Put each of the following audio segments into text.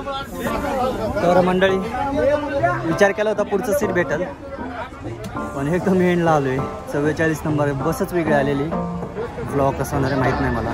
तर मंडळी विचार केला होता पुढचं सीट भेटल, पण एकदम एंडला आलोय. 44 नंबर बसच वेगळी आलेली. व्लॉग कसा होणार आहे माहीत नाही मला.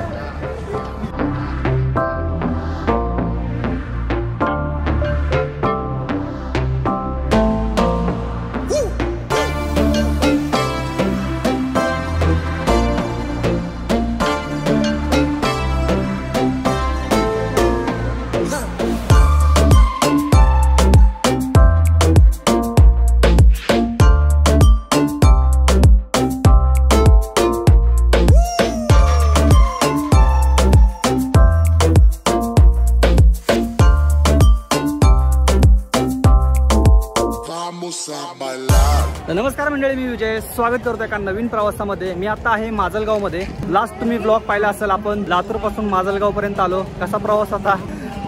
नमस्कार मंडळी, मी विजय स्वागत करतोय एका नवीन प्रवासामध्ये. मी आता आहे माजलगावमध्ये. लास्ट तुम्ही ब्लॉग पाहिला असेल, आपण लातूर पासून माजलगाव पर्यंत आलो. कसा प्रवास होता,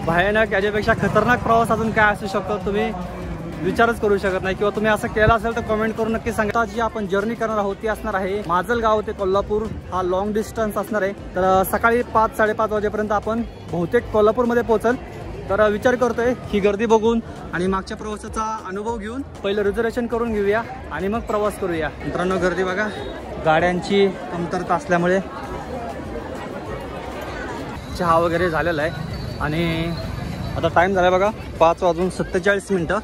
भयानक. याच्यापेक्षा खतरनाक प्रवास अजून काय असू शकतो तुम्ही विचारच करू शकत नाही, किंवा तुम्ही असं केलं असेल तर कमेंट करून नक्की सांगा. जी आपण जर्नी करणार आहोत ती असणार आहे माजलगाव ते कोल्हापूर. हा लॉंग डिस्टन्स असणार आहे. तर सकाळी 5-साडेपाच वाजेपर्यंत आपण बहुतेक कोल्हापूरमध्ये पोहोचल. तर विचार करतोय ही गर्दी बघून आणि मागच्या प्रवासाचा अनुभव घेऊन पहिलं रिझर्वेशन करून घेऊया आणि मग प्रवास करूया. मित्रांनो, गर्दी बघा, गाड्यांची कमतरता असल्यामुळे. चहा वगैरे झालेला आहे आणि आता टाईम झाला बघा 5:47.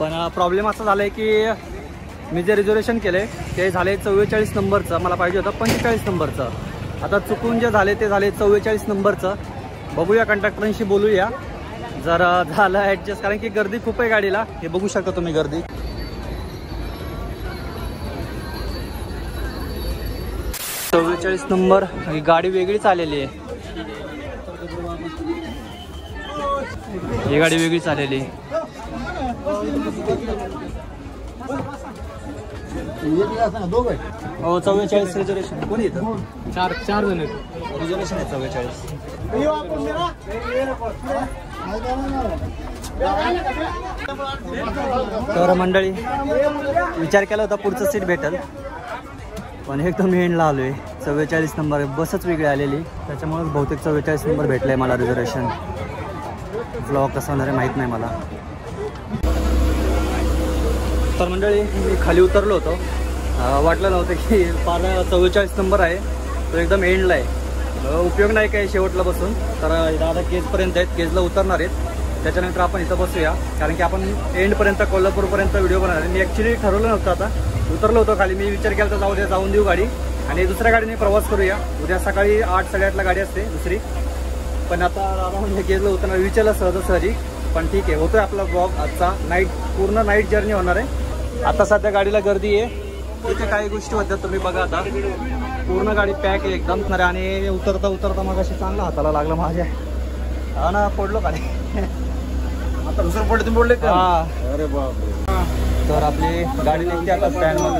पण प्रॉब्लेम असा झाला आहे की मी जे रिझर्वेशन केलं आहे ते झाले 44 नंबरचं. मला पाहिजे होतं 45 नंबरचं. आता चुकून जे झाले ते झाले 44 नंबरचं. बघूया, कंडक्टरांशी बोलूया जरा झालं ॲडजस्ट, कारण की गर्दी खूप आहे गाडीला. हे बघू शकता तुम्ही गर्दी. चव्वेचाळीस नंबर ही गाडी वेगळीच आलेली आहे. ही गाडी वेगळीच आलेली आहे. हो, 44 रिझर्वेशन. कोणी येतं? चार जण रिझर्वेशन आहे 44. तर मंडळी विचार केला होता पुढचं सीट भेटल, पण एकदम एंडला आलोय. 44 नंबर बसच वेगळी आलेली, त्याच्यामुळेच बहुतेक 44 नंबर भेटलंय मला रिझर्वेशन. व्लॉग कसा होणार आहे माहीत नाही मला. तर मंडळी मी खाली उतरलो होतो. वाटलं नव्हतं की 44 नंबर आहे तो एकदम एंडला आहे. उपयोग नाही काही शेवटला बसून. तर दादा केजपर्यंत आहेत, केजला उतरणार आहेत. त्याच्यानंतर आपण इथं बसूया, कारण की आपण एंडपर्यंत कोल्हापूरपर्यंत व्हिडिओ बनवणार आहे. मी ॲक्च्युली ठरवलं नव्हतं, आता उतरलो होतो खाली. मी विचार केला तर जाऊन देऊ गाडी आणि दुसऱ्या गाडीने प्रवास करूया. उद्या सकाळी 8-8:30ला गाडी असते दुसरी. पण आता दादा म्हणजे केजला उतरणार विचारलं सहजी. पण ठीक आहे, होतोय आपला ब्लॉग आजचा. पूर्ण नाईट जर्नी होणार आहे. आता सध्या गाडीला गर्दी आहे. इथे काही गोष्टी होत्या तुम्ही बघा. आता पूर्ण गाडी पॅक आहे एकदम. आणि उतरता मग अशी चांगला हाताला लागलं माझ्या. हा ना, पडलो खाली. आता दुसरं पडले तुम्ही बोलले का? अरे बाप. तर आपली गाडी निघते आता स्टँडमधून.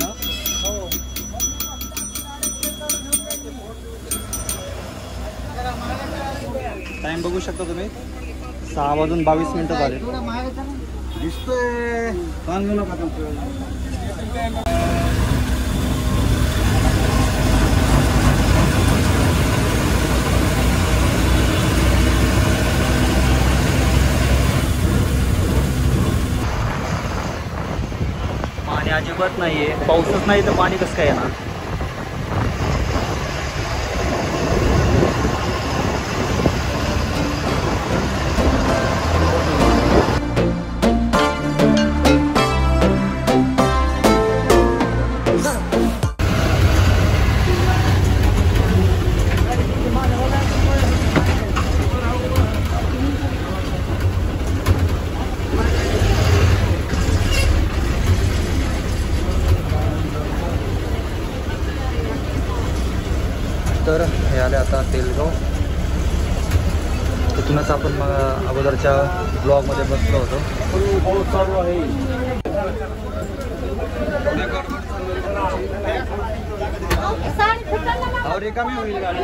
टाइम बघू शकता तुम्ही, 6:22 झाले. दिसतोय पाणी अजिबात नाहीये. पाऊसच नाही तर पाणी कसं काय येणार. तर हे आले आता तेलगाव. तिथूनच आपण अगोदरच्या ब्लॉगमध्ये बसलो होतो. रिकामी होईल गाडी.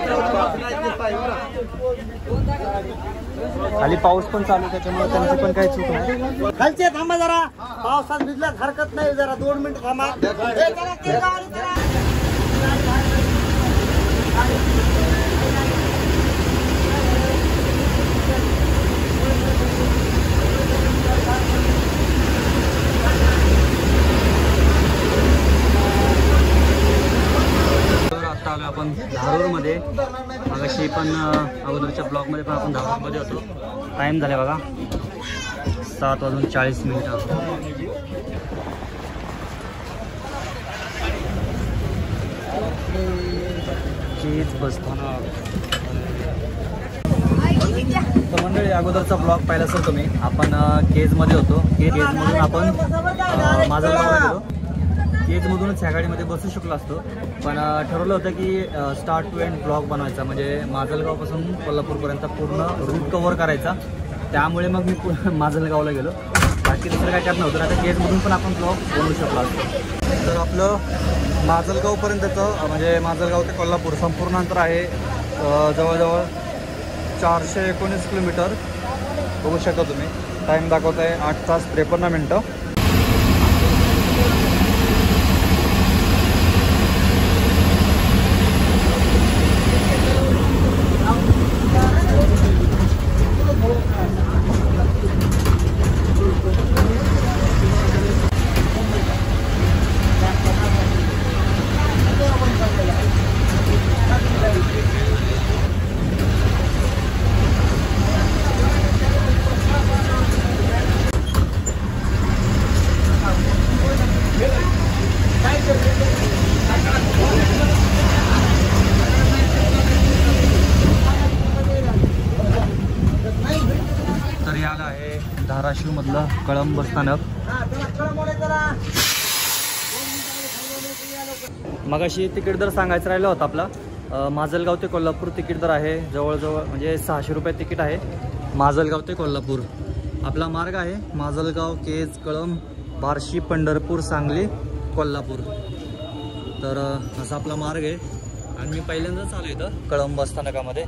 खाली पाऊस पण चालू, त्याच्यामुळे त्यांची पण काही चूक नाही. खालचे थांबा जरा, पावसात भिजल्यास हरकत नाही. जरा 2 मिनिट थांबा. केजमध्ये होतो. टाईम झाला बघा 7:40. केज बसस्थानक. तर मंडळी अगोदरचा ब्लॉग पाहिला असेल तुम्ही. आपण केजमध्ये होतो. केजमधून आपण माजलगावला गेलो. केजमधूनच ह्या गाडीमध्ये बसू शकलो असतो, पण ठरवलं होतं की स्टार्ट टू एंड ब्लॉग बनवायचा, म्हणजे माजलगावपासून कोल्हापूरपर्यंत पूर्ण रूट कव्हर करायचा. त्यामुळे मग मी माजलगावला गेलो. बाकी दुसरं काय त्यात नव्हतं. आता केजमधून पण आपण ब्लॉग बनवू शकलो असतो. तर आपलं माजलगावपर्यंतचं म्हणजे माजलगाव ते कोल्हापूर संपूर्ण अंतर आहे जवळजवळ 419 किलोमीटर. बघू शकता तुम्ही. टाईम दाखवत आहे 8:53. तर याला आहे धाराशिव मधलं कळंब बसस्थानक. मगाशी तिकीट दर सांगायचं राहिलं होतं आपला. माजलगाव ते कोल्हापूर तिकीट दर आहे जवळजवळ म्हणजे 600 रुपये तिकीट आहे माजलगाव ते कोल्हापूर. आपला मार्ग आहे माजलगाव, केज, कळंब, बार्शी, पंढरपूर, सांगली, कोल्हापूर. तर असा आपला मार्ग आहे. आणि मी पहिल्यांदाच आलो इथं कळंब बसस्थानकामध्ये.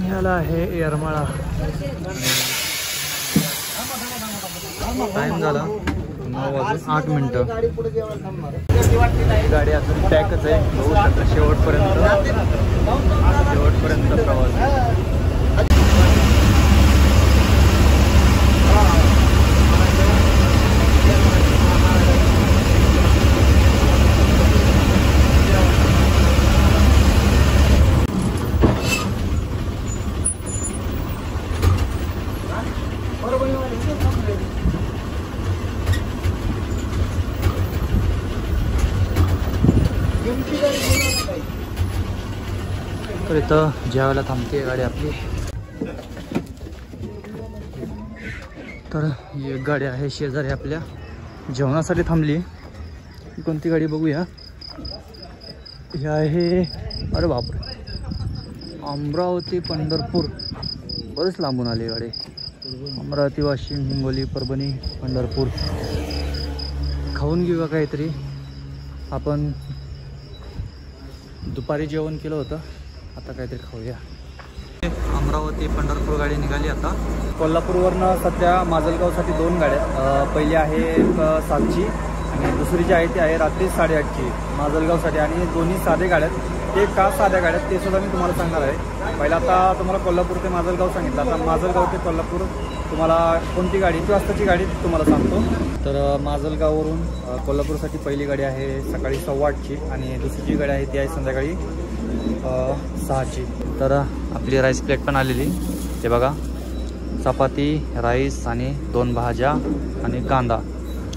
याला आहे येरमाळा. टाइम झाला 9:08. गाडी अजून पॅकच आहे. बघू शकता शेवटपर्यंत प्रवास. तर इथं जेवायला थांबते गाडी आपली. तर एक गाडी आहे शेजारी आपल्या जेवणासाठी थांबली. कोणती गाडी बघूया. ही आहे, अरे बापरे, अमरावती पंढरपूर. बरेच लांबून आली गाडी. अमरावती, वाशिम, हिंगोली, परभणी, पंढरपूर. खाऊन घेऊया काहीतरी. आपण दुपारी जेवण केलं होतं, आता काहीतरी खाऊया. अमरावती पंढरपूर गाडी निघाली आता. कोल्हापूरवरनं सध्या माजलगावसाठी 2 गाड्या. पहिली आहे 7ची आणि दुसरी जी आहे ती आहे रात्री 8:30ची माजलगावसाठी. आणि दोन्ही साधे गाड्या आहेत. ते का साध्या गाड्या आहेत ते सुद्धा मी तुम्हाला सांगणार आहे. पहिला आता तुम्हाला कोल्हापूर ते माजलगाव सांगितलं. आता माजलगाव ते कोल्हापूर तुम्हाला कोणती गाडी, किती वाजताची गाडी तुम्हाला सांगतो. तर माजलगाववरून कोल्हापूरसाठी पहिली गाडी आहे सकाळी 8:15ची आणि दुसरी जी गाडी आहे ती आहे संध्याकाळी 6ची. तर आपली राईस प्लेट पण आलेली. ते बघा, चपाती, राईस आणि 2 भाज्या आणि कांदा,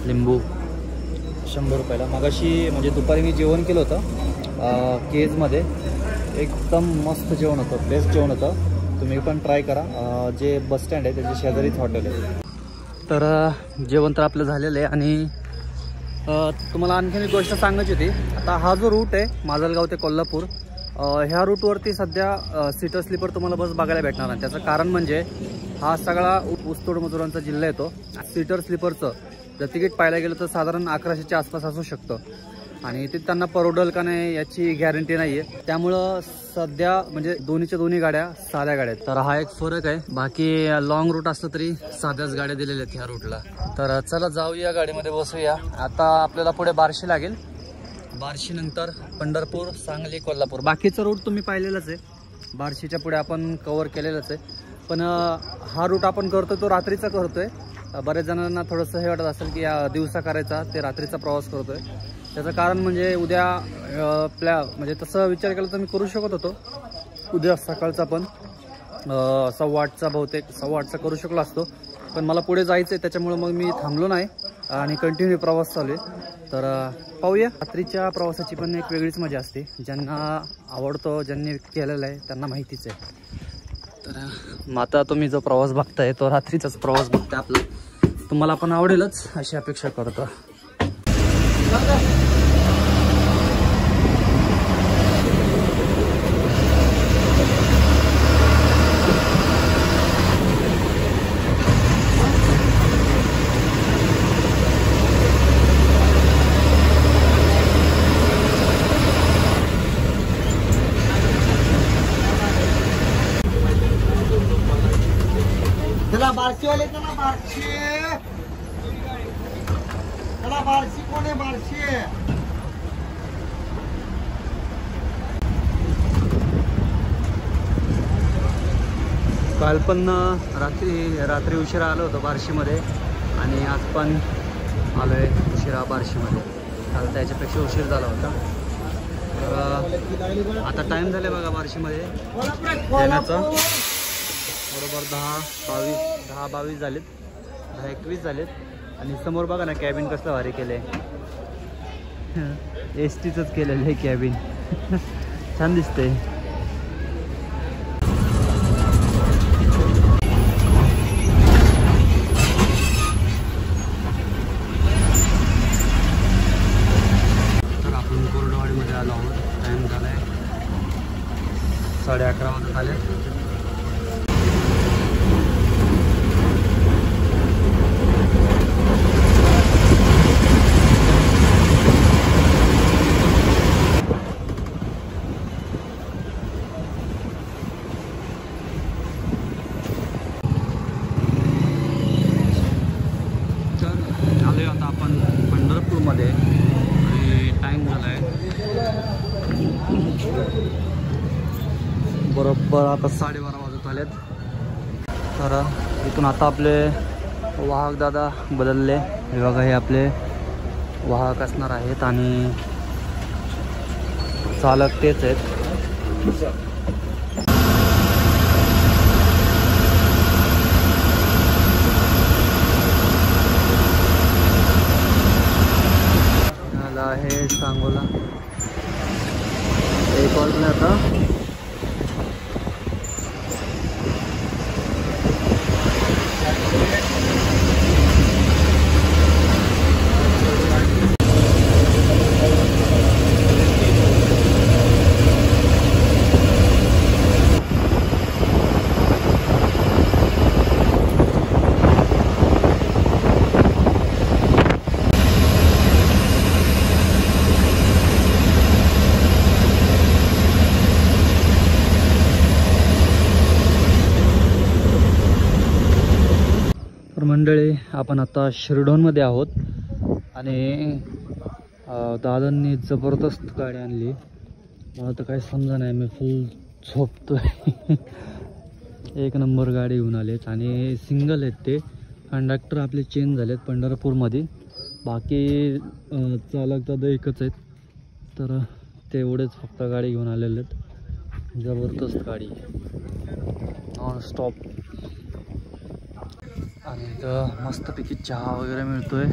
लिंबू 100 रुपयाला. मगाशी म्हणजे दुपारी मी जेवण केलं होतं केजमध्ये. एकदम मस्त जेवण होतं, बेस्ट जेवण होतं. तुम्ही पण ट्राय करा. जे बसस्टँड आहे त्याच्या शेजारीच हॉटेल आहे. तर जेवण तर आपलं झालेलं आहे. आणि तुम्हाला आणखीन एक गोष्ट सांगायची होती. आता हा जो रूट आहे माजलगाव ते कोल्हापूर, ह्या रूटवरती सध्या सीटर स्लीपर तुम्हाला बस बघायला भेटणार नाही. त्याचं कारण म्हणजे हा सगळा ऊसतोड मजुरांचा जिल्हा येतो. सीटर स्लीपरचं जर तिकीट पाहायला गेलं तर साधारण 1100च्या आसपास असू शकतं. आणि ते त्यांना परवडेल का नाही याची गॅरंटी नाहीये. त्यामुळं सध्या म्हणजे दोन्ही गाड्या साध्या गाड्या आहेत. तर हा एक फरक आहे. बाकी लॉंग रूट असलं तरी साध्याच गाड्या दिलेल्या आहेत ह्या रूटला. तर चला जाऊया गाडीमध्ये बसूया. आता आपल्याला पुढे बार्शी लागेल. बार्शी नंतर पंढरपूर, सांगली, कोल्हापूर. बाकीचा रूट तुम्ही पाहिलेलाच आहे. बार्शीच्या पुढे आपण कव्हर केलेलंच आहे. पण हा रूट आपण करतोय तो रात्रीचा करतोय. बऱ्याच जणांना थोडंसं हे वाटत असेल की दिवसा करायचा ते रात्रीचा प्रवास करतोय. त्याचं कारण म्हणजे उद्या म्हणजे तसं विचार केला तर मी करू शकत होतो उद्या सकाळचा पण 8:15चा बहुतेक 8:15चा करू शकलो असतो. पण मला पुढे जायचं आहे त्याच्यामुळे मग मी थांबलो नाही आणि कंटिन्यू प्रवास चालू आहे. तर पाहूया. रात्रीच्या प्रवासाची पण एक वेगळीच मजा असते. ज्यांना आवडतो, ज्यांनी केलेलं आहे त्यांना माहितीच आहे. तर मग आता तुम्ही जो प्रवास बघताय तो रात्रीचाच प्रवास बघताय आपला. तुम्हाला पण आवडेलच अशी अपेक्षा करतो. चला बार्शीवाले, चला बार्शी, चला बार्शी. कोण आहे बार्शी? काल पण रात्री उशिरा आलो होतो बार्शीमध्ये आणि आज पण आलो आहे उशिरा बार्शीमध्ये. काल त्याच्यापेक्षा उशीर झाला होता. तर आता टाईम झाले बघा बार्शीमध्ये येण्याचा. बरोबर 10-22 झालेत, 10-21 झालेत. आणि समोर बघा ना कॅबिन कसं भारी केलं आहे. STचंच केलेलं आहे कॅबिन. छान दिसतंय. तर आपण कोरडवाडीमध्ये आलो आहोत. टाईम झाला आहे 11:30 वाजत आले. आता आपण पंढरपूरमध्ये आणि टाईम झाला आहे बरोबर आता 12:30 वाजत आलेत. तर इथून आता आपले वाहक दादा बदलले. हे बघा हे आपले वाहक असणार आहेत आणि चालक तेच आहेत. आहे सांगोला एक वाजले आता. मंडळी आपण आता शिरढोणमध्ये आहोत आणि दादांनी जबरदस्त गाडी आणली. मला तर काही समजा नाही, मी फुल झोपतोय. एक नंबर गाडी घेऊन आलेत आणि सिंगल आहेत ते. कंडक्टर आपले चेंज झालेत पंढरपूरमध्ये. बाकी चालक दादा एकच आहेत. तर तेवढेच फक्त गाडी घेऊन आलेले आहेत. जबरदस्त गाडी नॉन स्टॉप. आणि इथं मस्तपैकी चहा वगैरे मिळतोय.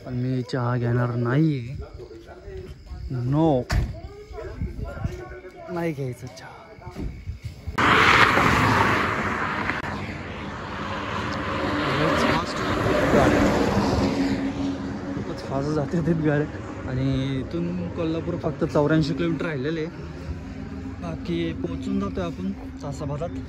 पण मी चहा घेणार नाही. नो, नाही घ्यायचं चहा. खूपच फास्ट जाते ते गाड्या. आणि इथून कोल्हापूर फक्त 84 किलोमीटर राहिलेले. बाकी पोहोचून जातोय आपण तासाभरात.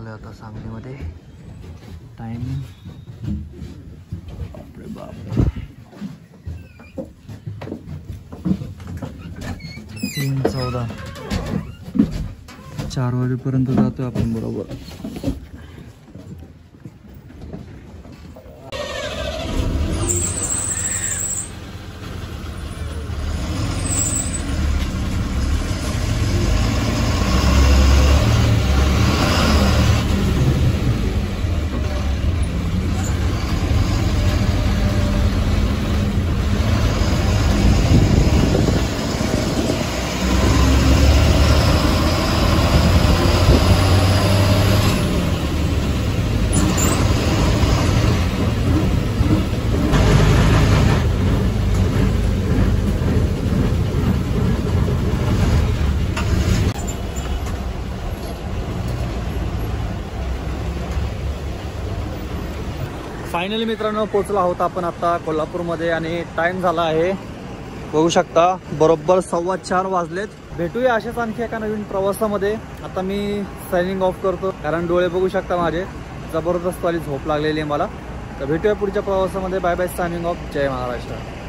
आलो आता सांगलीमध्ये. टाइम बाप 3:14. 4 वाजेपर्यंत जातोय आपण बरोबर. फायनली मित्रांनो पोचलो आहोत आपण आता कोल्हापूरमध्ये आणि टाइम झाला आहे बघू शकता बरोबर 4:15 वाजलेत. भेटूया अशाच आणखी एका नवीन प्रवासामध्ये. आता मी सायनिंग ऑफ करतो कारण डोळे बघू शकता माझे जबरदस्त वाली झोप लागलेली आहे मला. तर भेटूया पुढच्या प्रवासामध्ये. Bye bye, signing off. जय महाराष्ट्र.